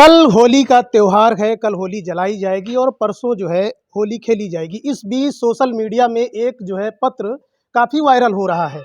कल होली का त्योहार है, कल होली जलाई जाएगी और परसों जो है होली खेली जाएगी। इस बीच सोशल मीडिया में एक जो है पत्र काफ़ी वायरल हो रहा है।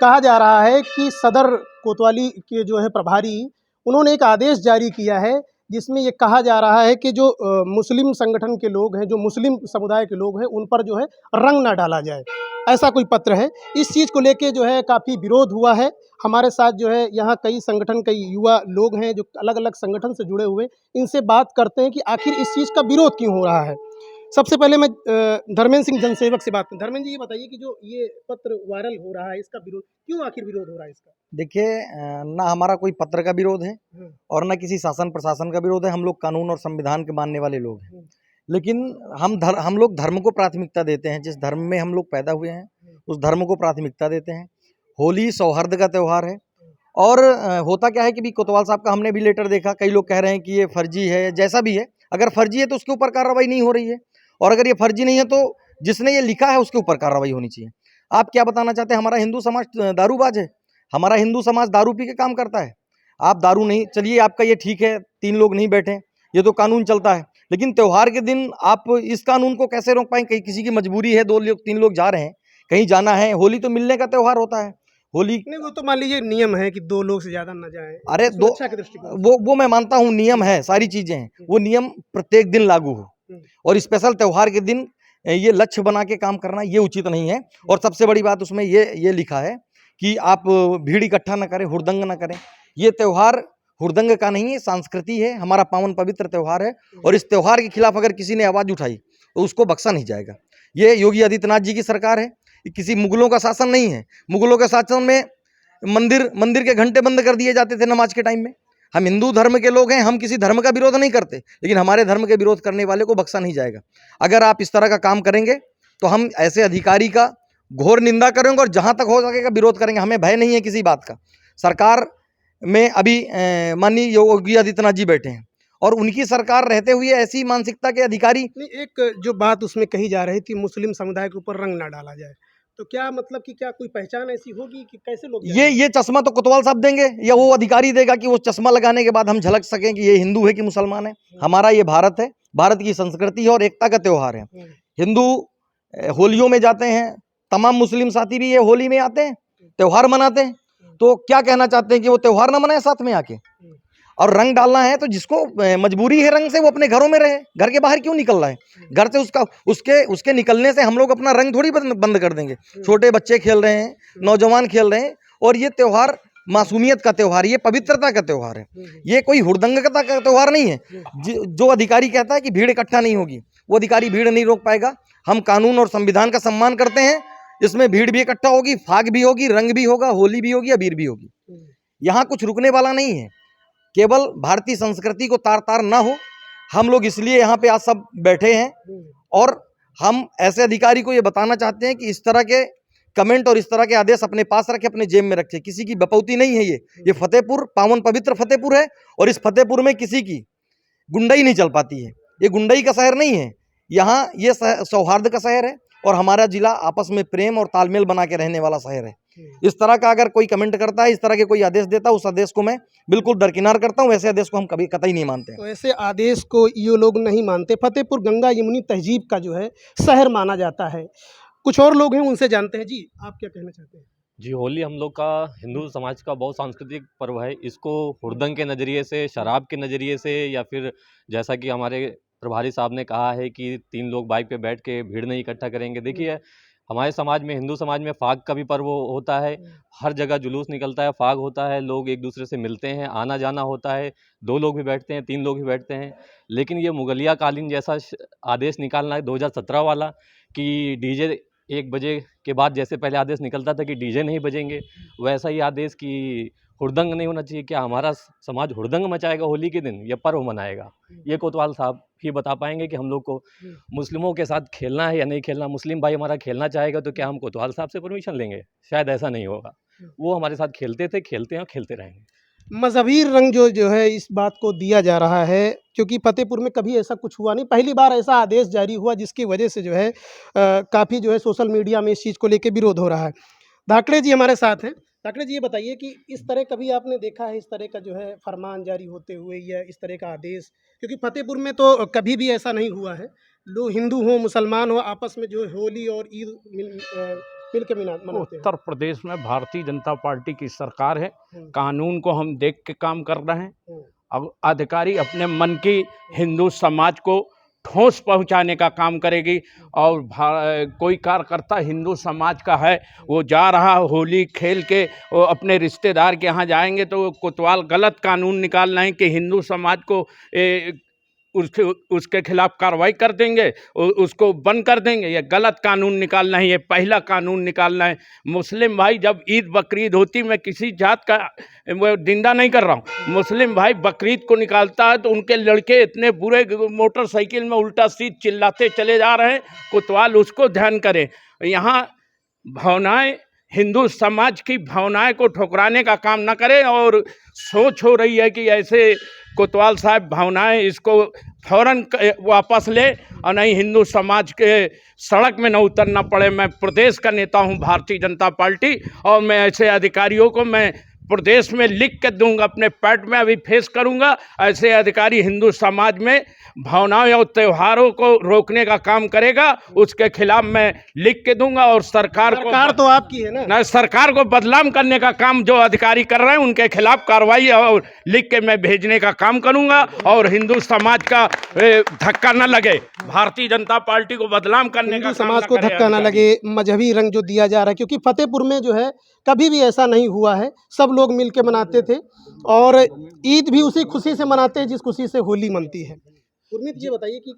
कहा जा रहा है कि सदर कोतवाली के जो है प्रभारी, उन्होंने एक आदेश जारी किया है जिसमें ये कहा जा रहा है कि जो मुस्लिम संगठन के लोग हैं, जो मुस्लिम समुदाय के लोग हैं, उन पर जो है रंग ना डाला जाए। ऐसा कोई पत्र है। इस चीज़ को लेके जो है काफ़ी विरोध हुआ है। हमारे साथ जो है यहाँ कई संगठन, कई युवा लोग हैं जो अलग-अलग संगठन से जुड़े हुए, इनसे बात करते हैं कि आखिर इस चीज़ का विरोध क्यों हो रहा है। सबसे पहले मैं धर्मेंद्र सिंह जनसेवक से बात करूँ। धर्मेंद्र जी, ये बताइए कि जो ये पत्र वायरल हो रहा है, इसका विरोध क्यों, आखिर विरोध हो रहा है इसका? देखिए, ना हमारा कोई पत्र का विरोध है हुँ, और ना किसी शासन प्रशासन का विरोध है। हम लोग कानून और संविधान के मानने वाले लोग हैं। हुँ, लेकिन हम लोग धर्म को प्राथमिकता देते हैं। जिस धर्म में हम लोग पैदा हुए हैं उस धर्म को प्राथमिकता देते हैं। होली सौहार्द का त्यौहार है। और होता क्या है कि भी कोतवाल साहब का हमने भी लेटर देखा। कई लोग कह रहे हैं कि ये फर्जी है। जैसा भी है, अगर फर्जी है तो उसके ऊपर कार्रवाई नहीं हो रही है, और अगर ये फर्जी नहीं है तो जिसने ये लिखा है उसके ऊपर कार्रवाई होनी चाहिए। आप क्या बताना चाहते हैं? हमारा हिंदू समाज दारूबाज है? हमारा हिंदू समाज दारू पी के काम करता है? आप दारू नहीं, चलिए आपका ये ठीक है, 3 लोग नहीं बैठे, ये तो कानून चलता है। लेकिन त्योहार के दिन आप इस कानून को कैसे रोक पाएंगे? कहीं किसी की मजबूरी है, 2 लोग 3 लोग जा रहे हैं, कहीं जाना है। होली तो मिलने का त्योहार होता है। होली, नहीं, वो तो मान लीजिए नियम है कि 2 लोग से ज़्यादा ना जाएँ, अरे दो, सुरक्षा के दृष्टिकोण से। वो मैं मानता हूँ, नियम है, सारी चीजें हैं। वो नियम प्रत्येक दिन लागू हो, हुँ, और स्पेशल त्योहार के दिन ये लक्ष्य बना के काम करना ये उचित नहीं है। और सबसे बड़ी बात उसमें ये लिखा है कि आप भीड़ इकट्ठा ना करें, हुड़दंग ना करें। ये त्योहार हुड़दंग का नहीं है, संस्कृति है, हमारा पावन पवित्र त्योहार है। और इस त्योहार के खिलाफ अगर किसी ने आवाज उठाई तो उसको बख्शा नहीं जाएगा। ये योगी आदित्यनाथ जी की सरकार है, ये किसी मुगलों का शासन नहीं है। मुगलों के शासन में मंदिर के घंटे बंद कर दिए जाते थे नमाज के टाइम में। हम हिंदू धर्म के लोग हैं, हम किसी धर्म का विरोध नहीं करते, लेकिन हमारे धर्म के विरोध करने वाले को बख्शा नहीं जाएगा। अगर आप इस तरह का काम करेंगे तो हम ऐसे अधिकारी का घोर निंदा करेंगे और जहां तक हो सकेगा विरोध करेंगे। हमें भय नहीं है किसी बात का। सरकार में अभी माननीय योगी आदित्यनाथ जी बैठे हैं, और उनकी सरकार रहते हुए ऐसी मानसिकता के अधिकारी। नहीं, एक जो बात उसमें कही जा रही थी, मुस्लिम समुदाय के ऊपर रंग ना डाला जाए, तो क्या मतलब कि क्या कोई पहचान ऐसी होगी कि कैसे लोग जाएँगे? ये चश्मा तो कोतवाल साहब देंगे, या वो अधिकारी देगा कि वो चश्मा लगाने के बाद हम झलक सकें कि ये हिंदू है कि मुसलमान है। हमारा ये भारत है, भारत की संस्कृति है और एकता का त्यौहार है। हुँ, हिंदू होलियों में जाते हैं, तमाम मुस्लिम साथी भी ये होली में आते हैं, त्यौहार मनाते हैं। तो क्या कहना चाहते हैं कि वो त्यौहार ना मनाए साथ में आके? हुँ, और रंग डालना है तो जिसको मजबूरी है रंग से, वो अपने घरों में रहे। घर के बाहर क्यों निकल रहा है? घर से उसके निकलने से हम लोग अपना रंग थोड़ी बंद कर देंगे। छोटे बच्चे खेल रहे हैं, नौजवान खेल रहे हैं, और ये त्योहार मासूमियत का त्योहार, ये पवित्रता का त्योहार है। ये कोई हुड़दंगता का त्योहार नहीं है। जो अधिकारी कहता है कि भीड़ इकट्ठा नहीं होगी, वो अधिकारी भीड़ नहीं रोक पाएगा। हम कानून और संविधान का सम्मान करते हैं। इसमें भीड़ भी इकट्ठा होगी, फाग भी होगी, रंग भी होगा, होली भी होगी, अबीर भी होगी। यहाँ कुछ रुकने वाला नहीं है। केवल भारतीय संस्कृति को तार तार ना हो, हम लोग इसलिए यहाँ पे आज सब बैठे हैं। और हम ऐसे अधिकारी को ये बताना चाहते हैं कि इस तरह के कमेंट और इस तरह के आदेश अपने पास रखे, अपने जेब में रखे। किसी की बपौती नहीं है ये फतेहपुर, पावन पवित्र फतेहपुर है, और इस फतेहपुर में किसी की गुंडई नहीं चल पाती है। ये गुंडई का शहर नहीं है, यहाँ ये सौहार्द का शहर है, और हमारा जिला आपस में प्रेम और तालमेल बना के रहने वाला शहर है। इस तरह का अगर कोई कमेंट करता है, इस तरह के कोई आदेश देता है, उस आदेश को मैं बिल्कुल दरकिनार करता हूँ। ऐसे आदेश को हम कभी कतई नहीं मानते। तो ऐसे आदेश को ये लोग नहीं मानते। फतेहपुर गंगा यमुनी तहजीब का जो है शहर माना जाता है। कुछ और लोग हैं, उनसे जानते हैं। जी, आप क्या कहना चाहते हैं? जी, होली हम लोग का हिंदू समाज का बहुत सांस्कृतिक पर्व है। इसको हुड़दंग के नज़रिए से, शराब के नज़रिए से, या फिर जैसा कि हमारे प्रभारी साहब ने कहा है कि 3 लोग बाइक पे बैठ के भीड़ नहीं इकट्ठा करेंगे। देखिए, हमारे समाज में, हिंदू समाज में फाग का भी पर्व होता है। हर जगह जुलूस निकलता है, फाग होता है, लोग एक दूसरे से मिलते हैं, आना जाना होता है। 2 लोग भी बैठते हैं, 3 लोग भी बैठते हैं। लेकिन ये मुगलिया कालीन जैसा आदेश निकालना है 2017 वाला, कि डीजे 1 बजे के बाद, जैसे पहले आदेश निकलता था कि डीजे नहीं बजेंगे, वैसा ही आदेश कि हुड़दंग नहीं होना चाहिए। क्या हमारा समाज हुड़दंग मचाएगा होली के दिन, या पर्व मनाएगा? ये कोतवाल साहब ही बता पाएंगे कि हम लोग को मुस्लिमों के साथ खेलना है या नहीं खेलना। मुस्लिम भाई हमारा खेलना चाहेगा तो क्या हम कोतवाल साहब से परमिशन लेंगे? शायद ऐसा नहीं होगा। वो हमारे साथ खेलते थे, खेलते हैं और खेलते रहेंगे। मज़हबी रंग जो है इस बात को दिया जा रहा है, क्योंकि फतेहपुर में कभी ऐसा कुछ हुआ नहीं। पहली बार ऐसा आदेश जारी हुआ जिसकी वजह से जो है काफ़ी जो है सोशल मीडिया में इस चीज़ को लेके विरोध हो रहा है। धाकड़े जी हमारे साथ हैं। डॉक्टर जी ये बताइए कि इस तरह कभी आपने देखा है इस तरह का जो है फरमान जारी होते हुए या इस तरह का आदेश? क्योंकि फतेहपुर में तो कभी भी ऐसा नहीं हुआ है। लोग हिंदू हों, मुसलमान हों, आपस में जो है होली और ईद मिल के मनाते हैं। उत्तर प्रदेश में भारतीय जनता पार्टी की सरकार है। हुँ, कानून को हम देख के काम कर रहे हैं। हुँ, अब अधिकारी अपने मन की हिंदू समाज को ठोस पहुंचाने का काम करेगी और कोई कार्यकर्ता हिंदू समाज का है, वो जा रहा होली खेल के वो अपने रिश्तेदार के यहाँ जाएंगे तो वो कोतवाल गलत कानून निकाल रहे हैं कि हिंदू समाज को उसके खिलाफ कार्रवाई कर देंगे, उसको बंद कर देंगे। ये गलत कानून निकालना है, ये पहला कानून निकालना है। मुस्लिम भाई जब ईद बकरीद होती, मैं किसी जात का वो निंदा नहीं कर रहा हूँ, मुस्लिम भाई बकरीद को निकालता है तो उनके लड़के इतने बुरे मोटरसाइकिल में उल्टा सीध चिल्लाते चले जा रहे हैं, कोतवाल उसको ध्यान करें। यहाँ भावनाएं, हिंदू समाज की भावनाएं को ठुकराने का काम न करें। और सोच हो रही है कि ऐसे कोतवाल साहब भावनाएं इसको फौरन वापस ले और नहीं हिंदू समाज के सड़क में न उतरना पड़े। मैं प्रदेश का नेता हूं भारतीय जनता पार्टी और मैं ऐसे अधिकारियों को मैं प्रदेश में लिख के दूंगा, अपने पैड में अभी फेस करूंगा। ऐसे अधिकारी हिंदू समाज में भावनाओं और त्योहारों को रोकने का काम करेगा, उसके खिलाफ मैं लिख के दूंगा। और सरकार तो आपकी है ना? सरकार को बदनाम करने का काम जो अधिकारी कर रहे हैं उनके खिलाफ कार्रवाई और लिख के मैं भेजने का काम करूंगा। और हिंदू समाज का धक्का न लगे, भारतीय जनता पार्टी को बदनाम करने का हिंदू समाज को धक्का ना लगे, मजहबी रंग जो दिया जा रहा है, क्योंकि फतेहपुर में जो है कभी भी ऐसा नहीं हुआ है। सब लोग मिल के मनाते थे और ईद भी उसी खुशी से मनाते हैं जिस खुशी से होली मनती है। गुरमीत ये बताइए कि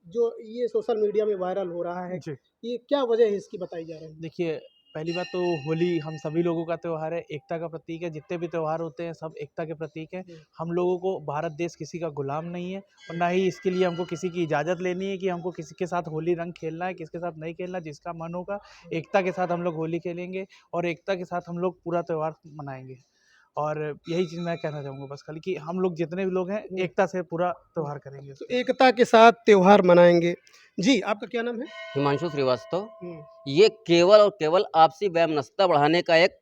जो ये सोशल मीडिया में वायरल हो रहा है, ये क्या वजह है इसकी बताई जा रही है? देखिए, पहली बात तो होली हम सभी लोगों का त्यौहार है, एकता का प्रतीक है। जितने भी त्यौहार होते हैं सब एकता के प्रतीक हैं। हम लोगों को भारत देश किसी का गुलाम नहीं है और ना ही इसके लिए हमको किसी की इजाज़त लेनी है कि हमको किसी के साथ होली रंग खेलना है, किसके साथ नहीं खेलना। जिसका मन होगा एकता के साथ हम लोग होली खेलेंगे और एकता के साथ हम लोग पूरा त्यौहार मनाएंगे। और यही चीज़ मैं कहना चाहूँगा बस खाली कि हम लोग जितने भी लोग हैं एकता से पूरा त्यौहार करेंगे। तो एकता के साथ त्योहार मनाएंगे। जी, आपका क्या नाम है? हिमांशु श्रीवास्तव। हम्म, ये केवल और केवल आपसी वैमनस्यता बढ़ाने का एक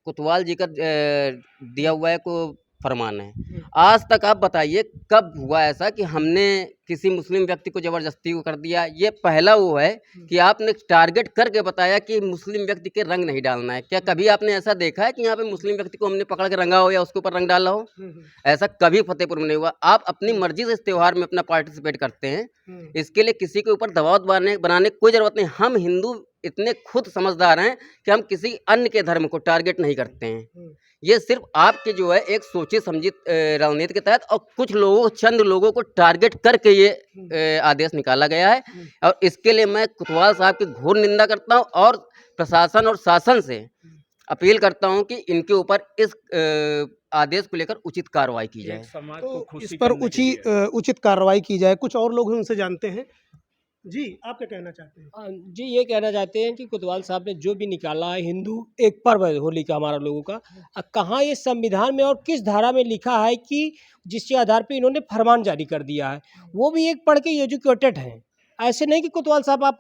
कोतवाल जी का दिया हुआ एक फरमान है। आज तक आप बताइए कब हुआ ऐसा कि हमने किसी मुस्लिम व्यक्ति को ज़बरदस्ती को कर दिया। ये पहला वो है कि आपने टारगेट करके बताया कि मुस्लिम व्यक्ति के रंग नहीं डालना है। क्या कभी आपने ऐसा देखा है कि यहाँ पे मुस्लिम व्यक्ति को हमने पकड़ के रंगा हो या उसके ऊपर रंग डाला हो? ऐसा कभी फतेहपुर में नहीं हुआ। आप अपनी मर्जी से इस त्यौहार में अपना पार्टिसिपेट करते हैं, इसके लिए किसी के ऊपर दबाव बनाने की कोई ज़रूरत नहीं। हम हिंदू इतने खुद समझदार हैं कि हम किसी अन्य के धर्म को टारगेट नहीं करते हैं। ये सिर्फ आपके जो है एक सोची समझी रणनीति के तहत और कुछ लोगों, चंद लोगों को टारगेट करके ये आदेश निकाला गया है। और इसके लिए मैं कोतवाल साहब की घोर निंदा करता हूं और प्रशासन और शासन से अपील करता हूं कि इनके ऊपर इस आदेश को लेकर उचित कार्रवाई की जाए। तो इस पर उचित कार्रवाई की जाए। कुछ और लोग उनसे जानते हैं। जी, आप क्या कहना चाहते हैं? जी ये कहना चाहते हैं कि कोतवाल साहब ने जो भी निकाला है, हिंदू एक पर्व है होली का हमारा लोगों का, कहाँ ये संविधान में और किस धारा में लिखा है कि जिसके आधार पे इन्होंने फरमान जारी कर दिया है? वो भी एक पढ़ के एजुकेटेड हैं। ऐसे नहीं कि कोतवाल साहब आप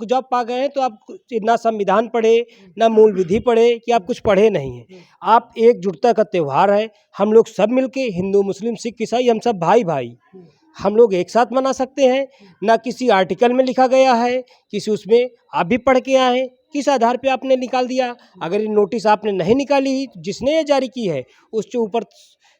जॉब पा गए हैं तो आप ना संविधान पढ़े ना मूल विधि पढ़े कि आप कुछ पढ़े नहीं हैं। आप एकजुटता का त्यौहार है, हम लोग सब मिलके हिंदू मुस्लिम सिख ईसाई हम सब भाई भाई हम लोग एक साथ मना सकते हैं। ना किसी आर्टिकल में लिखा गया है, किसी उसमें आप भी पढ़ के आए, किस आधार पे आपने निकाल दिया? अगर ये नोटिस आपने नहीं निकाली, जिसने ये जारी की है उसके ऊपर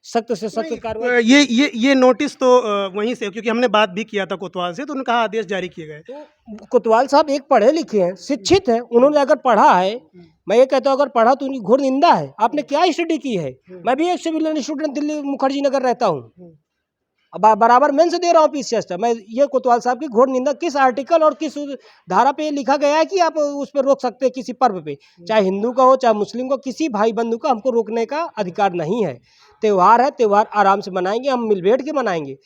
सख्त से सख्त कार्रवाई। ये नोटिस तो वहीं से, क्योंकि हमने बात भी किया था कोतवाल से, तो उन्होंने कहा आदेश जारी किए गए। तो कोतवाल साहब एक पढ़े लिखे हैं, शिक्षित हैं, उन्होंने अगर पढ़ा है, मैं ये कहता हूँ अगर पढ़ा तो उनकी घोर निंदा है। आपने क्या स्टडी की है? मैं भी एक सिविलियन स्टूडेंट दिल्ली मुखर्जी नगर रहता हूँ, बराबर मेंस दे रहा हूँ पीसीएस। मैं ये कोतवाल साहब की घोर निंदा, किस आर्टिकल और किस धारा पे लिखा गया है कि आप उस पर रोक सकते हैं किसी पर्व पे, चाहे हिंदू का हो चाहे मुस्लिम का, किसी भाई बंधु का हमको रोकने का अधिकार नहीं है। त्यौहार है, त्यौहार आराम से मनाएंगे, हम मिल बैठ के मनाएंगे।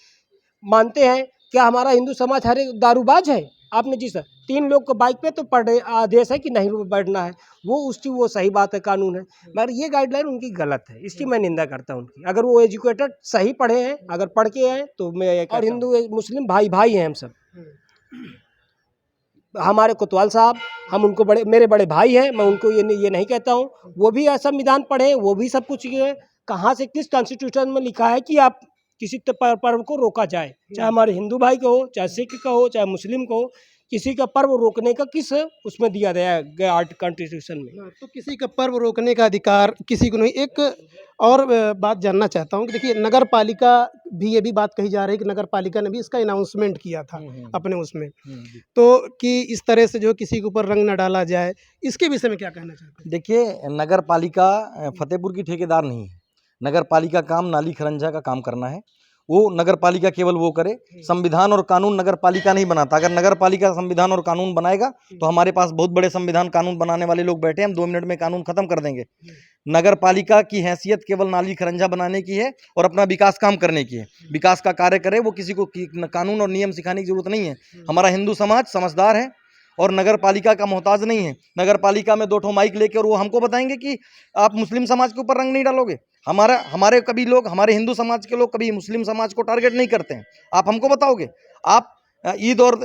मानते हैं क्या हमारा हिंदू समाज हर एक दारूबाज है? आपने जी सर 3 लोग को बाइक पे तो पढ़े आदेश है कि नहीं बैठना है, वो सही बात है, कानून है, मगर ये गाइडलाइन उनकी गलत है, इसकी मैं निंदा करता हूँ उनकी। अगर वो एजुकेटेड सही पढ़े हैं, अगर पढ़ के हैं तो मैं, और हिंदू मुस्लिम भाई भाई हैं हम सब। हमारे कोतवाल साहब, हम उनको बड़े, मेरे बड़े भाई हैं, मैं उनको ये नहीं कहता हूँ, वो भी संविधान पढ़े, वो भी सब कुछ ये कहाँ से किस कॉन्स्टिट्यूशन में लिखा है कि आप किसी पर्व को रोका जाए, चाहे हमारे हिंदू भाई का हो, चाहे सिख का हो, चाहे मुस्लिम का हो, किसी का पर्व रोकने का किस उसमें दिया गया आर्ट कॉन्स्टिट्यूशन में। हाँ, तो किसी का पर्व रोकने का अधिकार किसी को नहीं। एक और बात जानना चाहता हूँ कि देखिए नगर पालिका भी ये भी बात कही जा रही है कि नगर पालिका ने भी इसका अनाउंसमेंट किया था अपने उसमें, तो कि इस तरह से जो किसी के ऊपर रंग न डाला जाए, इसके विषय में क्या कहना चाहते हैं? देखिए, नगर पालिका फतेहपुर की ठेकेदार नहीं है। नगर पालिका काम नाली खरंजा का काम करना है। वो नगर पालिका केवल वो करे, संविधान और कानून नगर पालिका नहीं बनाता। अगर नगर पालिका संविधान और कानून बनाएगा तो हमारे पास बहुत बड़े संविधान कानून बनाने वाले लोग बैठे हैं, हम 2 मिनट में कानून खत्म कर देंगे। नगर पालिका की हैसियत केवल नाली खरंजा बनाने की है और अपना विकास काम करने की है। विकास का कार्य करे, वो किसी को कानून और नियम सिखाने की जरूरत नहीं है। हमारा हिंदू समाज समझदार है और नगर पालिका का मोहताज नहीं है। नगर पालिका में 2 ठो माइक लेके और वो हमको बताएंगे कि आप मुस्लिम समाज के ऊपर रंग नहीं डालोगे। हमारे कभी लोग, हमारे हिंदू समाज के लोग कभी मुस्लिम समाज को टारगेट नहीं करते हैं। आप हमको बताओगे, आप ईद और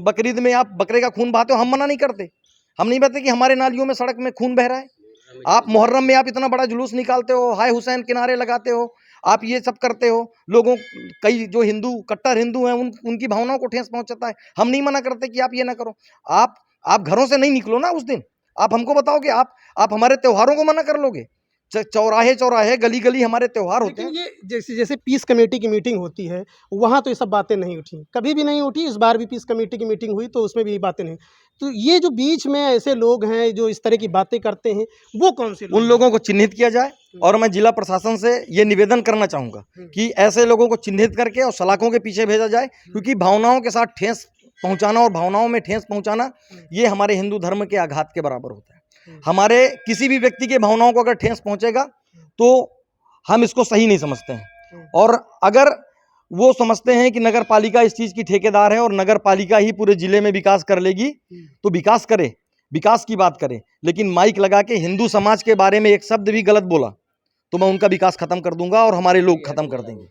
बकरीद में आप बकरे का खून बहाते हो, हम मना नहीं करते। हम नहीं बताते कि हमारे नालियों में सड़क में खून बह रहा है। आप मुहर्रम में आप इतना बड़ा जुलूस निकालते हो, हाय हुसैन किनारे लगाते हो, आप ये सब करते हो। लोगों, कई जो हिंदू कट्टर हिंदू हैं उनकी भावनाओं को ठेस पहुंचता है। हम नहीं मना करते कि आप ये ना करो। आप घरों से नहीं निकलो ना उस दिन। आप हमको बताओगे, आप हमारे त्योहारों को मना कर लोगे। चौराहे गली गली हमारे त्योहार होते हैं। लेकिन ये जैसे जैसे पीस कमेटी की मीटिंग होती है, वहाँ तो ये सब बातें नहीं उठी, कभी भी नहीं उठी। इस बार भी पीस कमेटी की मीटिंग हुई तो उसमें भी ये बातें नहीं। तो ये जो बीच में ऐसे लोग हैं जो इस तरह की बातें करते हैं, वो कौन से लोग उन हैं? लोगों को चिन्हित किया जाए और मैं जिला प्रशासन से ये निवेदन करना चाहूँगा कि ऐसे लोगों को चिन्हित करके और सलाखों के पीछे भेजा जाए, क्योंकि भावनाओं के साथ ठेस पहुँचाना और भावनाओं में ठेस पहुँचाना ये हमारे हिंदू धर्म के आघात के बराबर होता है। हमारे किसी भी व्यक्ति के भावनाओं को अगर ठेस पहुँचेगा तो हम इसको सही नहीं समझते हैं। और अगर वो समझते हैं कि नगर पालिका इस चीज़ की ठेकेदार है और नगर पालिका ही पूरे जिले में विकास कर लेगी, तो विकास करे, विकास की बात करे। लेकिन माइक लगा के हिंदू समाज के बारे में एक शब्द भी गलत बोला तो मैं उनका विकास खत्म कर दूंगा और हमारे लोग खत्म कर देंगे।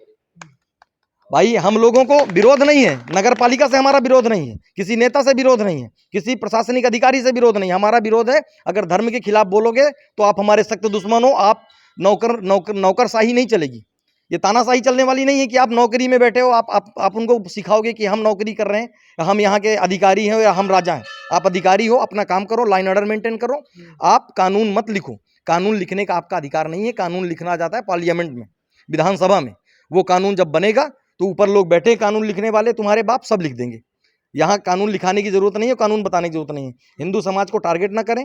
भाई, हम लोगों को विरोध नहीं है, नगर पालिका से हमारा विरोध नहीं है, किसी नेता से विरोध नहीं है, किसी प्रशासनिक अधिकारी से विरोध नहीं। हमारा विरोध है, अगर धर्म के खिलाफ बोलोगे तो आप हमारे सख्त दुश्मन हो। आप नौकरशाही नहीं चलेगी, ये तानाशाही चलने वाली नहीं है कि आप नौकरी में बैठे हो, आप उनको सिखाओगे कि हम नौकरी कर रहे हैं, हम यहाँ के अधिकारी हैं या हम राजा हैं। आप अधिकारी हो, अपना काम करो, लाइन ऑर्डर मेंटेन करो। आप कानून मत लिखो, कानून लिखने का आपका अधिकार नहीं है। कानून लिखना जाता है पार्लियामेंट में, विधानसभा में। वो कानून जब बनेगा तो ऊपर लोग बैठे कानून लिखने वाले, तुम्हारे बाप सब लिख देंगे। यहाँ कानून लिखाने की जरूरत नहीं है, कानून बताने की जरूरत नहीं है। हिंदू समाज को टारगेट ना करें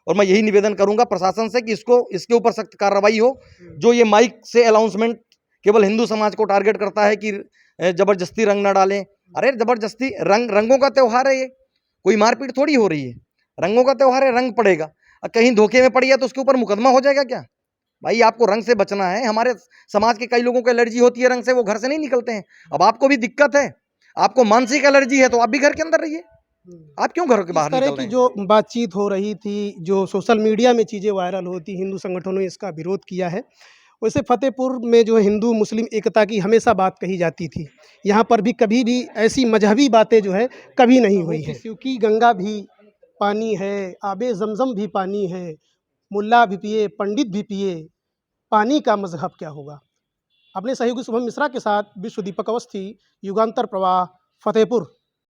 और मैं यही निवेदन करूंगा प्रशासन से कि इसके ऊपर सख्त कार्रवाई हो। जो ये माइक से अनाउंसमेंट केवल हिंदू समाज को टारगेट करता है कि जबरदस्ती रंग ना डालें। अरे जबरदस्ती रंगों का त्यौहार है ये, कोई मारपीट थोड़ी हो रही है। रंगों का त्यौहार है, रंग पड़ेगा। कहीं धोखे में पड़ गया तो उसके ऊपर मुकदमा हो जाएगा क्या? भाई, आपको रंग से बचना है। हमारे समाज के कई लोगों को एलर्जी होती है रंग से, वो घर से नहीं निकलते हैं। अब आपको भी दिक्कत है, आपको मानसिक एलर्जी है, तो आप भी घर के अंदर रहिए। आप क्यों घर के बाहर इस तरह निकल की रहे हैं? जो बातचीत हो रही थी, जो सोशल मीडिया में चीज़ें वायरल होती, हिंदू संगठनों ने इसका विरोध किया है। वैसे फतेहपुर में जो हिंदू मुस्लिम एकता की हमेशा बात कही जाती थी, यहाँ पर भी कभी भी ऐसी मजहबी बातें जो है कभी नहीं हुई है। क्योंकि गंगा भी पानी है, आबे ज़मज़म भी पानी है, मुल्ला भी पिए, पंडित भी पिए, पानी का मजहब क्या होगा। अपने सहयोगी शुभम मिश्रा के साथ विश्व दीपक अवस्थी, युगांतर प्रवाह, फतेहपुर।